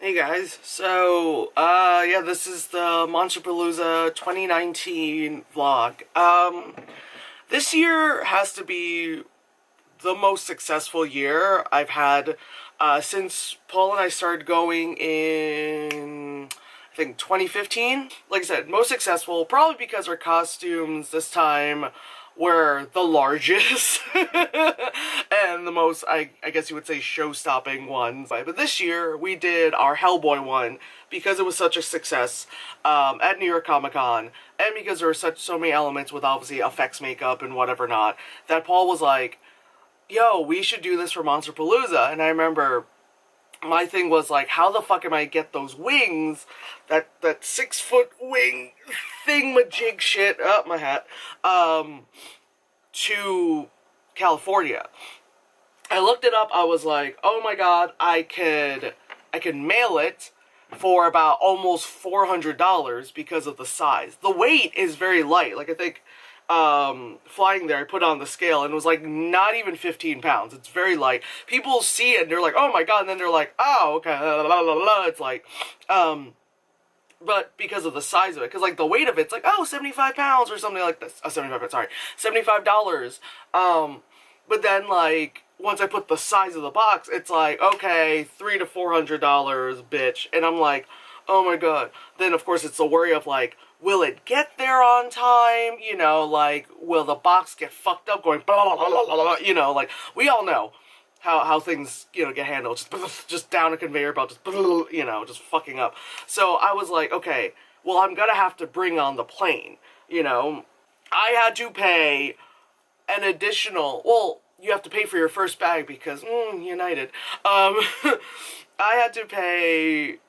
Hey guys, yeah, this is the Monsterpalooza 2019 vlog. This year has to be the most successful year I've had, since Paul and I started going in, I think, 2015. Like I said, most successful, probably because our costumes this time were the largest and the most, I guess you would say, show-stopping ones. But this year, we did our Hellboy one because it was such a success at New York Comic Con, and because there were so many elements with obviously effects, makeup, and whatever not, that Paul was like, yo, we should do this for Monsterpalooza. And I remember my thing was like, how the fuck am I get those wings, that 6-foot wing thingamajig shit, oh, my hat, to California. I looked it up, I was like, oh my god, I could mail it for about almost $400 because of the size. The weight is very light, like I think, flying there, I put on the scale, and it was like not even 15 pounds. It's very light. People see it and they're like, oh my god, and then they're like, oh, okay, la, la, la, la. It's like, but because of the size of it, because like the weight of it's like, oh, 75 pounds or something like this. $75. But then like, once I put the size of the box, it's like, okay, $300 to $400, bitch. And I'm like, oh my god. Then of course it's the worry of like, will it get there on time? You know, like, will the box get fucked up going blah, blah, blah, blah, blah, you know, like, we all know how things, you know, get handled. Just down a conveyor belt, just, you know, just fucking up. So I was like, okay, well, I'm gonna have to bring on the plane, you know. I had to pay an additional, well, you have to pay for your first bag because, United. I had to pay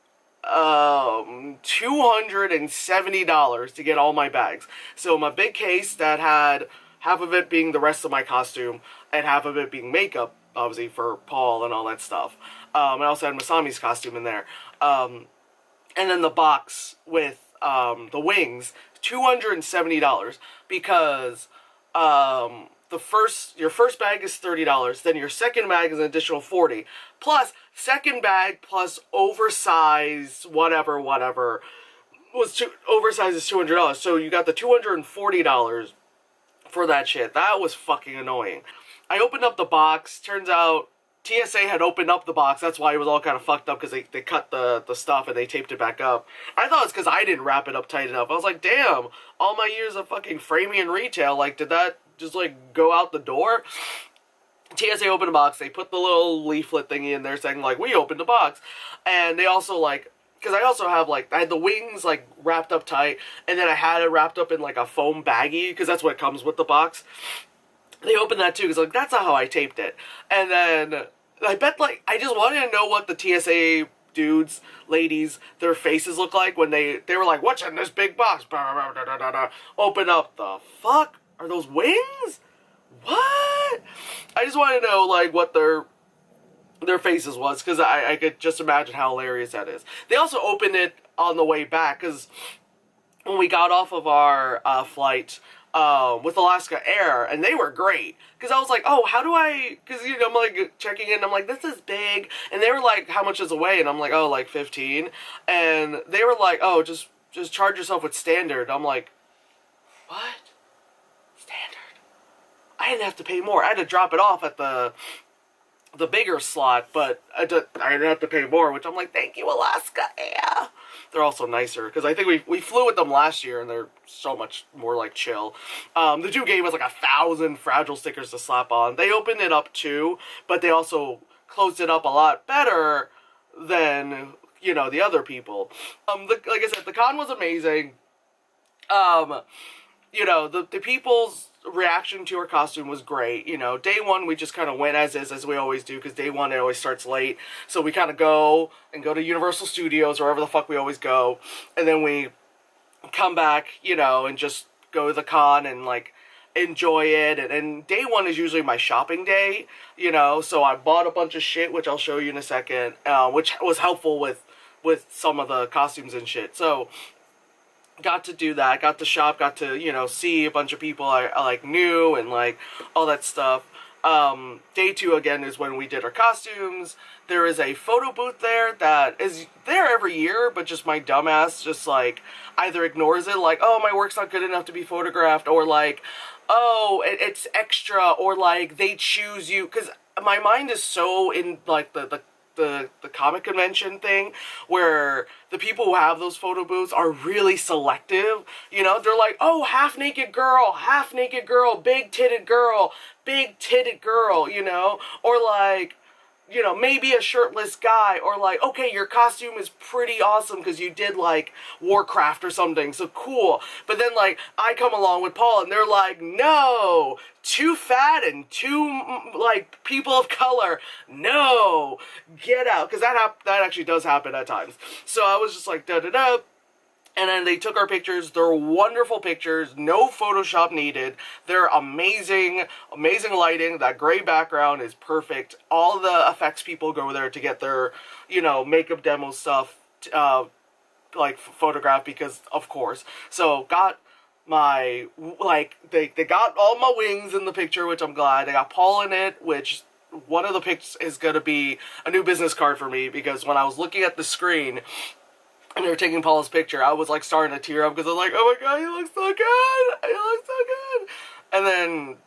$270 to get all my bags. So my big case that had half of it being the rest of my costume and half of it being makeup, obviously for Paul and all that stuff. I also had Masami's costume in there. And then the box with the wings, $270 because your first bag is $30, then your second bag is an additional $40, plus second bag plus oversized whatever was oversized is $200. So you got the $240 for that shit. That was fucking annoying. I opened up the box. Turns out TSA had opened up the box. That's why it was all kind of fucked up, because they cut the stuff and they taped it back up. I thought it's because I didn't wrap it up tight enough. I was like, damn, all my years of fucking framing and retail, like, did that just like go out the door? TSA opened the box, they put the little leaflet thingy in there saying like, we opened the box. And they also like, because I also have like, I had the wings like wrapped up tight, and then I had it wrapped up in like a foam baggie, because that's what comes with the box. They opened that too, because like, that's not how I taped it. And then I bet like, I just wanted to know what the TSA dudes, ladies, their faces look like when they were like, what's in this big box? Open up, the fuck are those wings? What? I just want to know, like, what their faces was, because I could just imagine how hilarious that is. They also opened it on the way back, because when we got off of our flight with Alaska Air, and they were great, because I was like, oh, how do I, because, you know, I'm like checking in, I'm like, this is big, and they were like, how much is the weigh? And I'm like, oh, like 15, and they were like, oh, just charge yourself with standard. I'm like, what? Standard? I didn't have to pay more. I had to drop it off at the bigger slot, but I didn't have to pay more, which I'm like, thank you, Alaska Air. They're also nicer, because I think we flew with them last year, and they're so much more, like, chill. The dude gave us, like, 1,000 Fragile stickers to slap on. They opened it up, too, but they also closed it up a lot better than, you know, the other people. Like I said, the con was amazing. You know, the people's reaction to our costume was great. You know, day one, we just kind of went as is, as we always do, because day one, it always starts late. So we kind of go to Universal Studios, or wherever the fuck we always go. And then we come back, you know, and just go to the con and, like, enjoy it. And day one is usually my shopping day, you know. So I bought a bunch of shit, which I'll show you in a second, which was helpful with some of the costumes and shit. So got to do that, got to shop, got to, you know, see a bunch of people I like knew, and like all that stuff. Day 2, again, is when we did our costumes. There is a photo booth there that is there every year, but just my dumbass just, like, either ignores it, like, oh, my work's not good enough to be photographed, or, like, oh, it's extra, or, like, they choose you, because my mind is so in, like, the comic convention thing, where the people who have those photo booths are really selective. You know, they're like, oh, half naked girl, big titted girl, you know, or like, you know, maybe a shirtless guy, or like, okay, your costume is pretty awesome because you did like Warcraft or something, so cool. But then like I come along with Paul and they're like, no, too fat and too like people of color, no, get out, because that actually does happen at times. So I was just like da da da. And then they took our pictures. They're wonderful pictures. No Photoshop needed. They're amazing. Amazing lighting. That gray background is perfect. All the effects people go there to get their, you know, makeup demo stuff, like, photographed, because, of course. So, got my, like, they got all my wings in the picture, which I'm glad. They got Paul in it, which one of the pics is going to be a new business card for me, because when I was looking at the screen and they were taking Paul's picture, I was like starting to tear up because I was like, oh my god, he looks so good! He looks so good! And then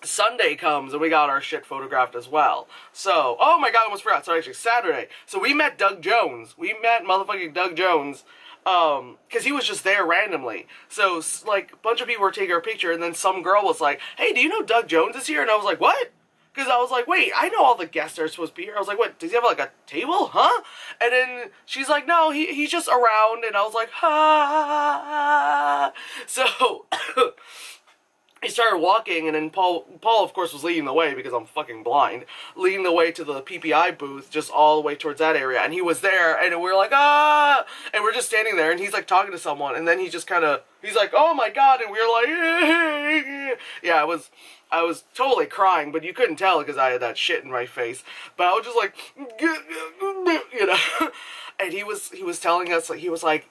Sunday comes and we got our shit photographed as well. So, oh my god, I almost forgot. So actually, Saturday. So we met Doug Jones. We met motherfucking Doug Jones. Because he was just there randomly. So, like, a bunch of people were taking our picture, and then some girl was like, hey, do you know Doug Jones is here? And I was like, what? Because I was like, wait, I know all the guests are supposed to be here. I was like, what, does he have, like, a table? Huh? And then she's like, no, he's just around. And I was like, ha. So, he started walking, and then Paul, of course, was leading the way, because I'm fucking blind, leading the way to the PPI booth, just all the way towards that area. And he was there, and we were like, ah! And we're just standing there, and he's, like, talking to someone, and then he just kind of, he's like, oh my god, and we were like, yeah, I was totally crying, but you couldn't tell because I had that shit in my face. But I was just like, you know. And he was telling us, like, he's like,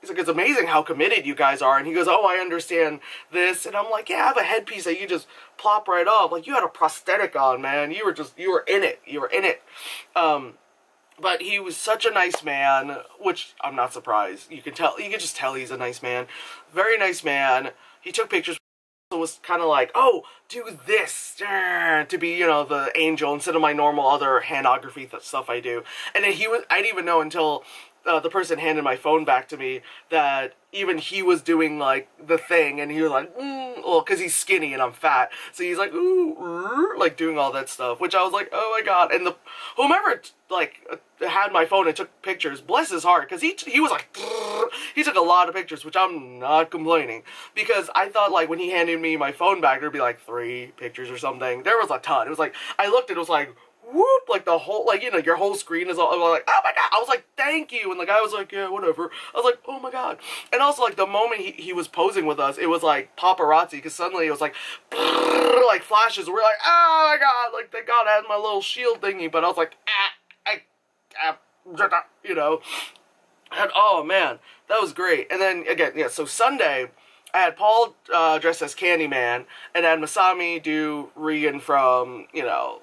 it's amazing how committed you guys are. And he goes, oh, I understand this. And I'm like, yeah, I have a headpiece that you just plop right off. Like, you had a prosthetic on, man. You were in it. But he was such a nice man, which I'm not surprised. You can just tell he's a nice man. Very nice man. He took pictures. So was kind of like, oh, do this to be, you know, the angel instead of my normal other handography stuff I do. And then I didn't even know until the person handed my phone back to me that even he was doing, like, the thing, and he was like, well, because he's skinny and I'm fat, so he's like, ooh, like, doing all that stuff, which I was like, oh my god. And whomever, like, had my phone and took pictures, bless his heart, because he was like, he took a lot of pictures, which I'm not complaining, because I thought, like, when he handed me my phone back, there'd be, like, 3 pictures or something. There was a ton. It was like, I looked, and it was like, whoop, like the whole, like, you know, your whole screen is all, I'm like, oh my god, I was like, thank you, and the guy was like, yeah, whatever. I was like, oh my god. And also, like, the moment he was posing with us, it was like paparazzi, because suddenly it was like, like flashes, we're like, oh my god, like, thank god I had my little shield thingy, but I was like, you know, and oh man, that was great. And then, again, yeah, so Sunday, I had Paul dressed as Candyman, and I had Masami do Regan from, you know,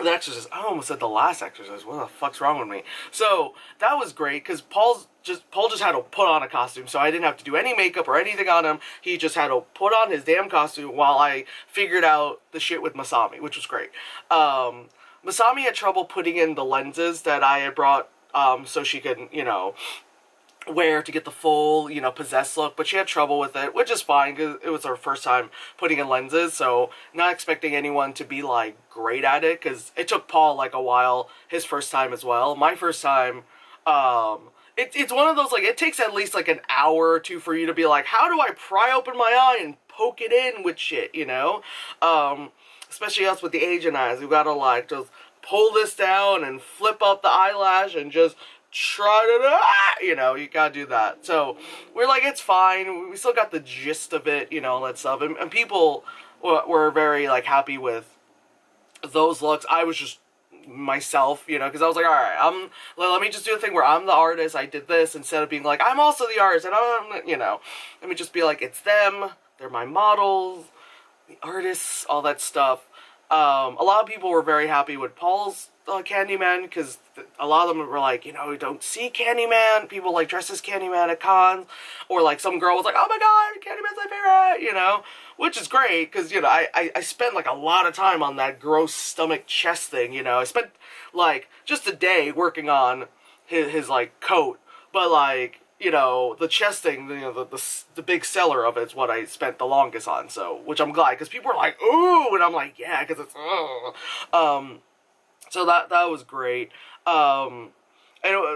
The Exorcist. I almost said The Last Exorcist. What the fuck's wrong with me? So, that was great, because Paul just had to put on a costume, so I didn't have to do any makeup or anything on him. He just had to put on his damn costume while I figured out the shit with Masami, which was great. Masami had trouble putting in the lenses that I had brought, so she could, you know, wear to get the full, you know, possessed look, but she had trouble with it, which is fine, because it was her first time putting in lenses, so not expecting anyone to be, like, great at it, because it took Paul, like, a while, his first time as well. My first time, it's one of those, like, it takes at least, like, an hour or two for you to be like, how do I pry open my eye and poke it in with shit, you know? Especially us with the Asian eyes, we gotta, like, just pull this down and flip up the eyelash and just try to, you know, you gotta do that. So, we're like, it's fine, we still got the gist of it, you know, all that stuff, and people were very, like, happy with those looks. I was just myself, you know, because I was like, alright, let me just do a thing where I'm the artist, I did this, instead of being like, I'm also the artist, and I'm, you know, let me just be like, it's them, they're my models, the artists, all that stuff. A lot of people were very happy with Paul's Candyman, because a lot of them were like, you know, we don't see Candyman. People like dress as Candyman at cons, or like some girl was like, oh my god, Candyman's my favorite, you know, which is great, because, you know, I spent like a lot of time on that gross stomach chest thing, you know. I spent like just a day working on his like coat, but like, you know, the chest thing, you know, the big seller of it's what I spent the longest on, so, which I'm glad, because people are like, ooh, and I'm like, yeah, because it's, so that was great. And,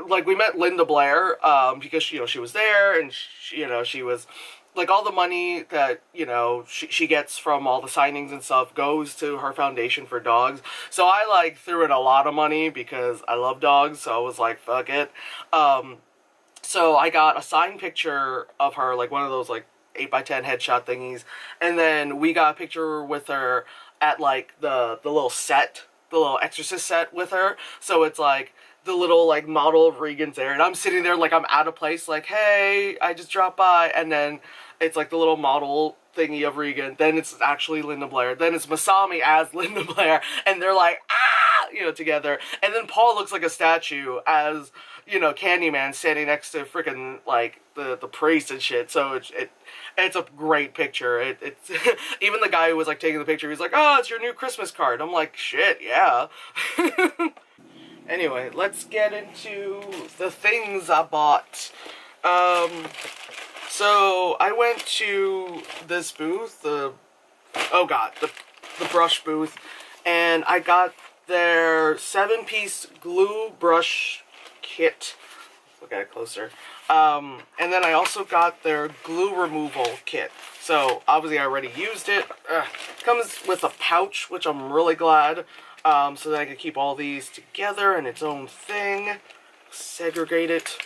like, we met Linda Blair, because, you know, she was there, and, she, you know, she was, like, all the money that, you know, she gets from all the signings and stuff goes to her foundation for dogs, so I, like, threw in a lot of money, because I love dogs, so I was like, fuck it. So I got a signed picture of her, like one of those like 8x10 headshot thingies, and then we got a picture with her at like the little set, the little exorcist set with her. So it's like the little like model of Regan's there, and I'm sitting there like I'm out of place, like, hey, I just dropped by, and then it's like the little model thingy of Regan, then it's actually Linda Blair, then it's Masami as Linda Blair, and they're like, ah, you know, together, and then Paul looks like a statue as, you know, Candyman standing next to freaking like the priest and shit. So it's a great picture. It's even the guy who was like taking the picture, he's like, oh, it's your new Christmas card. I'm like, shit, yeah. Anyway, let's get into the things I bought. So I went to this booth, the brush booth, and I got their 7-piece glue brush kit. Look at it closer. And then I also got their glue removal kit. So obviously I already used it. It comes with a pouch, which I'm really glad, so that I can keep all these together in its own thing. Segregate it.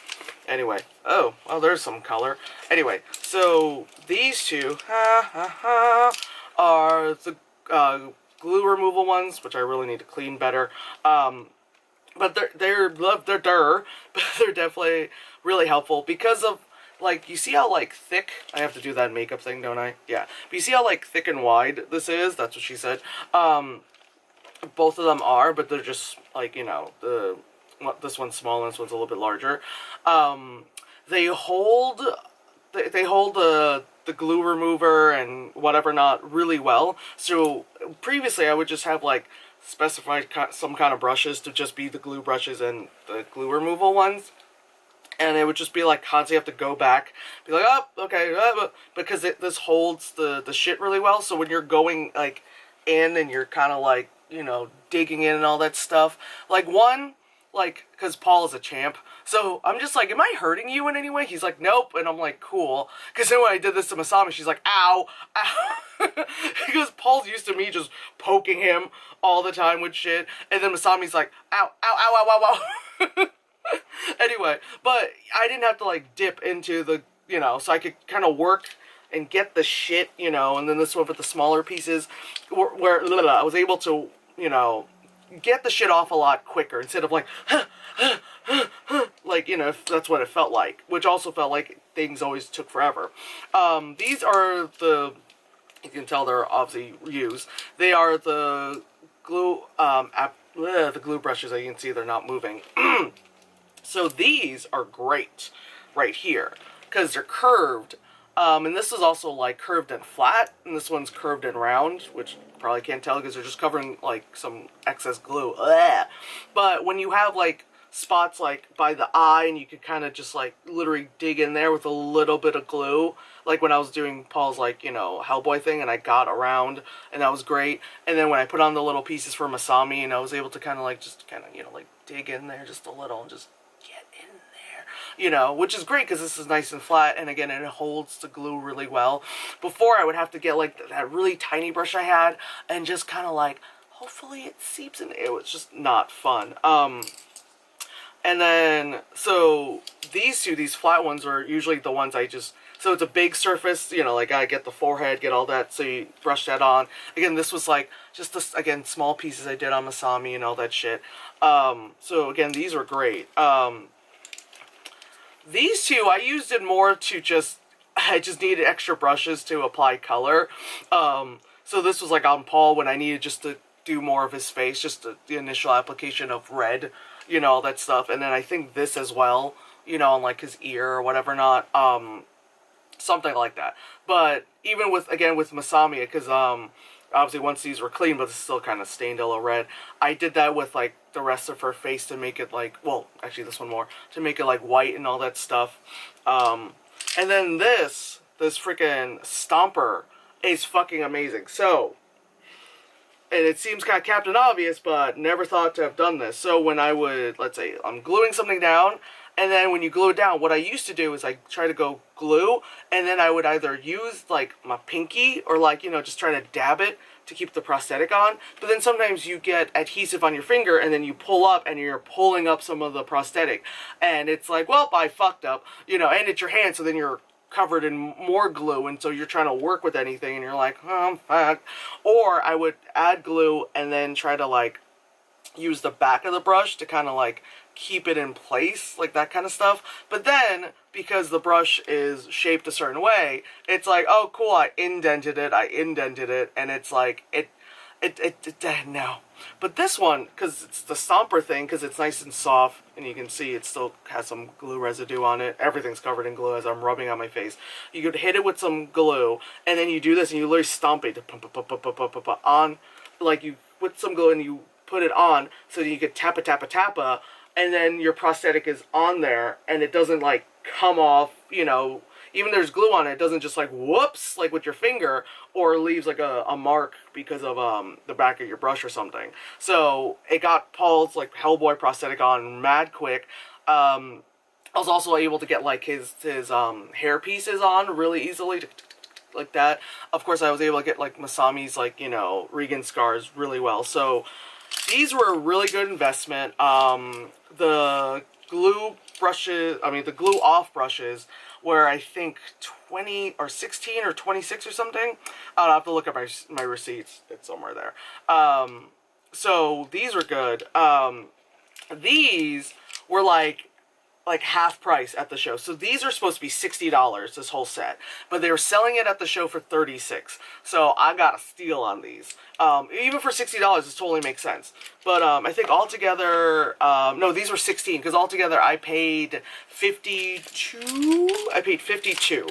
Anyway, oh, well, there's some color. Anyway, so these two are the glue removal ones, which I really need to clean better. But they're definitely really helpful because of, like, you see how, like, thick, I have to do that makeup thing, don't I? Yeah. But you see how, like, thick and wide this is? That's what she said. Both of them are, but they're just, like, you know, this one's small and this one's a little bit larger. They hold the glue remover and whatever not really well. So previously I would just have like specified some kind of brushes to just be the glue brushes and the glue removal ones. And it would just be like constantly have to go back, be like, oh, okay, because this holds the shit really well. So when you're going like in and you're kind of like, you know, digging in and all that stuff, like like, because Paul is a champ, so I'm just like, am I hurting you in any way? He's like, nope, and I'm like, cool, because then when I did this to Masami, she's like, ow, ow, because Paul's used to me just poking him all the time with shit, and then Masami's like, ow, ow, ow, ow, ow, ow. Anyway, but I didn't have to, like, dip into the, you know, so I could kind of work and get the shit, you know, and then this one with the smaller pieces, where I was able to, you know, get the shit off a lot quicker instead of like, like, you know, if that's what it felt like, which also felt like things always took forever. These are the, you can tell they're obviously used. They are the glue, the glue brushes that you can see they're not moving. So these are great right here because they're curved. And this is also like curved and flat, and this one's curved and round, which you probably can't tell because they're just covering like some excess glue. Ugh. But when you have like spots like by the eye and you could kind of just like literally dig in there with a little bit of glue, like when I was doing Paul's like, you know, Hellboy thing and I got around and that was great. And then when I put on the little pieces for Masami and I was able to kind of like just kind of, you know, like dig in there just a little and just get in there, you know, which is great because this is nice and flat, and again it holds the glue really well. Before I would have to get like that really tiny brush I had and just kind of like hopefully it seeps in. It was just not fun. And then so these flat ones are usually the ones I just, so it's a big surface, you know, like I get the forehead, get all that, so you brush that on. Again, this was like just this, again, small pieces I did on Masami and all that shit. So again, these are great. These two, I used it more to just, I just needed extra brushes to apply color. So this was like on Paul when I needed just to do more of his face, just the initial application of red, you know, all that stuff. And then I think this as well, you know, on like his ear or whatever not, something like that. But even with, again, with Masami, because obviously once these were clean, but it's still kind of stained a little red, I did that with like the rest of her face to make it like, well, actually this one more, to make it like white and all that stuff. And then this freaking Stomper is fucking amazing. So, and it seems kind of Captain Obvious, but never thought to have done this. So when I would, let's say, I'm gluing something down, and then when you glue it down, what I used to do is I try to go glue, and then I would either use, like, my pinky, or, like, you know, just try to dab it to keep the prosthetic on. But then sometimes you get adhesive on your finger, and then you pull up, and you're pulling up some of the prosthetic. And it's like, well, I fucked up, you know, and it's your hand, so then you're covered in more glue, and so you're trying to work with anything, and you're like, oh, I'm fucked. Or I would add glue, and then try to, like, use the back of the brush to kind of, like, keep it in place, like that kind of stuff. But then, because the brush is shaped a certain way, it's like, oh, cool, I indented it, and it's like, no. But this one, because it's the Stomper thing, because it's nice and soft, and you can see it still has some glue residue on it. Everything's covered in glue as I'm rubbing on my face. You could hit it with some glue, and then you do this, and you literally stomp it on, like you put some glue and you put it on, so that you could tappa, and then your prosthetic is on there, and it doesn't, like, come off, you know, even there's glue on it, it doesn't just, like, whoops, like with your finger, or leaves, like, a mark because of, the back of your brush or something. So, it got Paul's, like, Hellboy prosthetic on mad quick. I was also able to get, like, his hair pieces on really easily, like that. Of course, I was able to get, like, Masami's, like, you know, Regan scars really well. So, these were a really good investment. The glue brushes, the glue off brushes were, I think, 20 or 16 or 26 or something. I'll have to look at my receipts. It's somewhere there. So these were good. These were like half price at the show. So these are supposed to be $60, this whole set. But they were selling it at the show for $36. So I got a steal on these. Even for $60, this totally makes sense. But I think altogether, no, these were 16, because altogether I paid 52. I paid 52.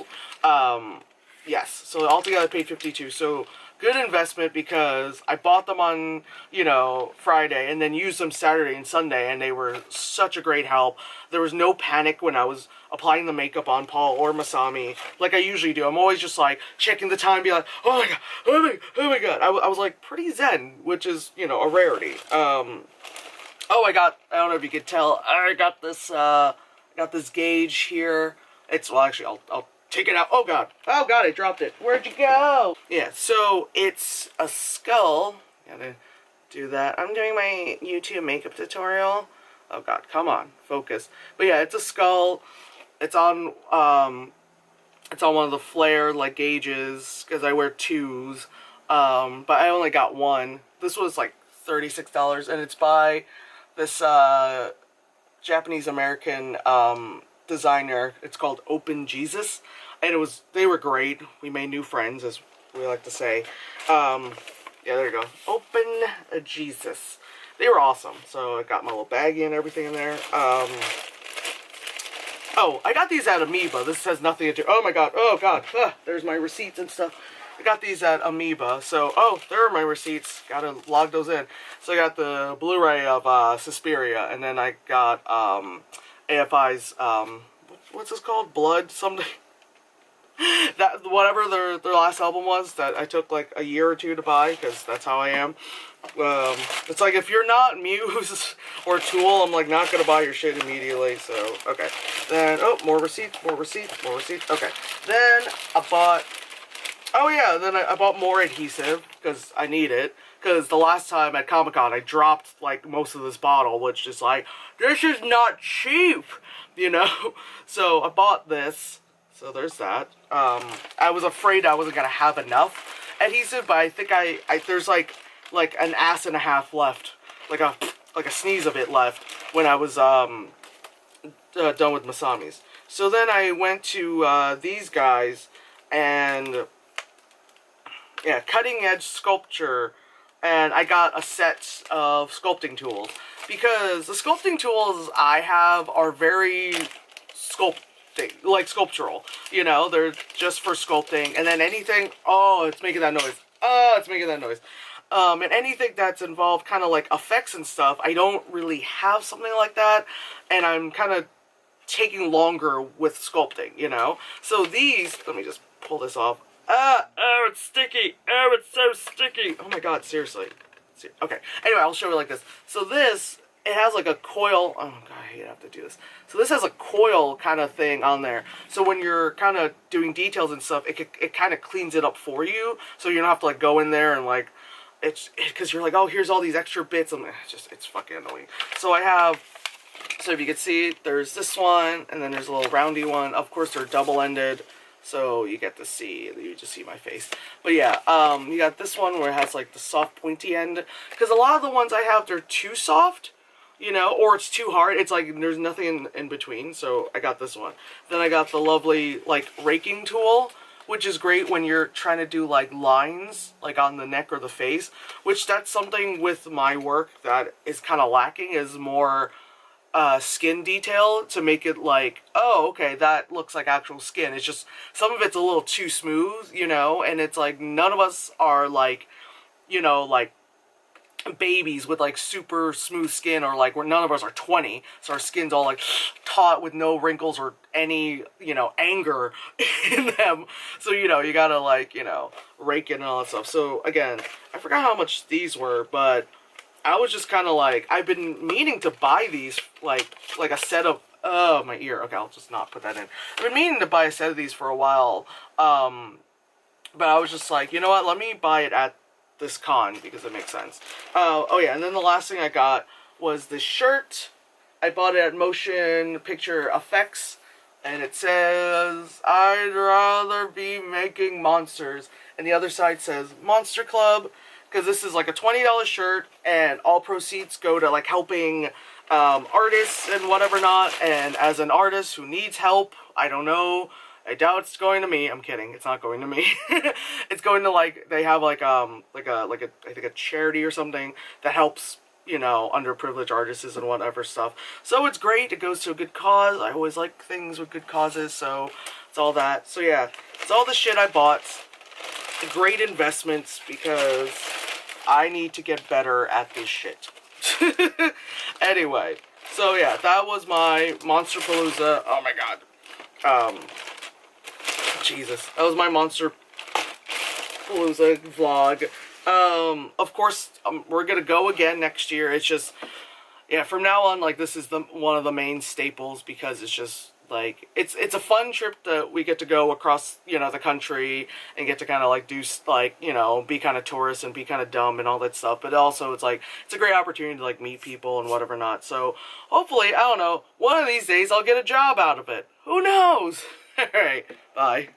Yes, so altogether I paid 52. So good investment, because I bought them on, you know, Friday and then used them Saturday and Sunday, and they were such a great help. There was no panic when I was applying the makeup on Paul or Masami, like I usually do. I'm always just like checking the time, be like, oh my god, oh my god. I was like pretty zen, which is, you know, a rarity. Oh, I don't know if you could tell, I got this gauge here. Well, actually, I'll take it out. Oh god, I dropped it. Where'd you go? Yeah, so it's a skull. Gotta do that. I'm doing my YouTube makeup tutorial. Oh god, come on, focus. But yeah, it's a skull. It's on one of the flare, like, gauges, because I wear 2s. But I only got one. This was like $36, and it's by this Japanese-American designer. It's called Open Jesus, and they were great. We made new friends, as we like to say. Yeah, there you go. Open Jesus. They were awesome. So I got my little baggie and everything in there. Oh, I got these at Amoeba. This has nothing to do. Oh my god. Oh god. There's my receipts and stuff. I got these at Amoeba. So, there are my receipts. Gotta log those in. So I got the Blu-ray of Suspiria, and then I got AFI's what's this called? Blood something. That whatever their last album was, that I took like a year or two to buy, because that's how I am. It's like, if you're not Muse or Tool, I'm like not gonna buy your shit immediately. So okay, then more receipts. Okay, then I bought I bought more adhesive, because I need it, because the last time at Comic-Con I dropped like most of this bottle, which is like, this is not cheap, you know. So I bought this. So there's that. I was afraid I wasn't gonna have enough adhesive, but I think there's like an ass and a half left, like a sneeze of it left when I was done with Masami's. So then I went to these guys, and yeah, cutting edge sculpture, and I got a set of sculpting tools because the sculpting tools I have are very sculptural. You know, they're just for sculpting, and then anything. Oh, it's making that noise. Oh, it's making that noise. And anything that's involved kind of like effects and stuff, I don't really have something like that, and I'm kind of taking longer with sculpting, you know? So these, let me just pull this off. Oh, it's sticky. Oh, it's so sticky. Oh my god, seriously. Okay, anyway, I'll show you like this. So this, it has like a coil. Oh god, I hate to have to do this. So this has a coil kind of thing on there. So when you're kind of doing details and stuff, it kind of cleans it up for you. So you don't have to like go in there and like, because you're like, oh, here's all these extra bits. And it's fucking annoying. So I have, so if you can see, there's this one, and then there's a little roundy one. Of course, they're double-ended, so you get to see, you just see my face. But yeah, you got this one where it has like the soft pointy end. Because a lot of the ones I have, they're too soft, you know, or it's too hard. It's like there's nothing in between, so I got this one. Then I got the lovely, like, raking tool, which is great when you're trying to do like lines like on the neck or the face, which that's something with my work that is kind of lacking, is more skin detail to make it like, oh, okay, that looks like actual skin. It's just some of it's a little too smooth, you know, and it's like none of us are like, you know, like babies with like super smooth skin, or like none of us are 20, so our skin's all like taut with no wrinkles or any, you know, anger in them. So, you know, you gotta like, you know, rake it and all that stuff. So again, I forgot how much these were, but I was just kind of like, I've been meaning to buy these, like a set of, oh, my ear. Okay, I'll just not put that in. I've been meaning to buy a set of these for a while, but I was just like, you know what, let me buy it at this con, because it makes sense. Oh yeah, and then the last thing I got was this shirt. I bought it at Motion Picture Effects, and it says, I'd rather be making monsters, and the other side says Monster Club, because this is like a $20 shirt, and all proceeds go to like helping artists and whatever not. And as an artist who needs help, I don't know, I doubt it's going to me. I'm kidding. It's not going to me. It's going to like, they have like I think a charity or something that helps, you know, underprivileged artists and whatever stuff. So it's great. It goes to a good cause. I always like things with good causes, so it's all that. So yeah, it's all the shit I bought. Great investments, because I need to get better at this shit. Anyway, so yeah, that was my Monsterpalooza. Oh my god. Jesus. That was my Monsterpalooza vlog. Of course, we're gonna go again next year. It's just, yeah, from now on, like, this is one of the main staples, because it's just, like, it's a fun trip that we get to go across, you know, the country, and get to kind of, like, do, like, you know, be kind of tourist and be kind of dumb and all that stuff, but also it's, like, it's a great opportunity to, like, meet people and whatever not, so hopefully, I don't know, one of these days I'll get a job out of it. Who knows? Alright, bye.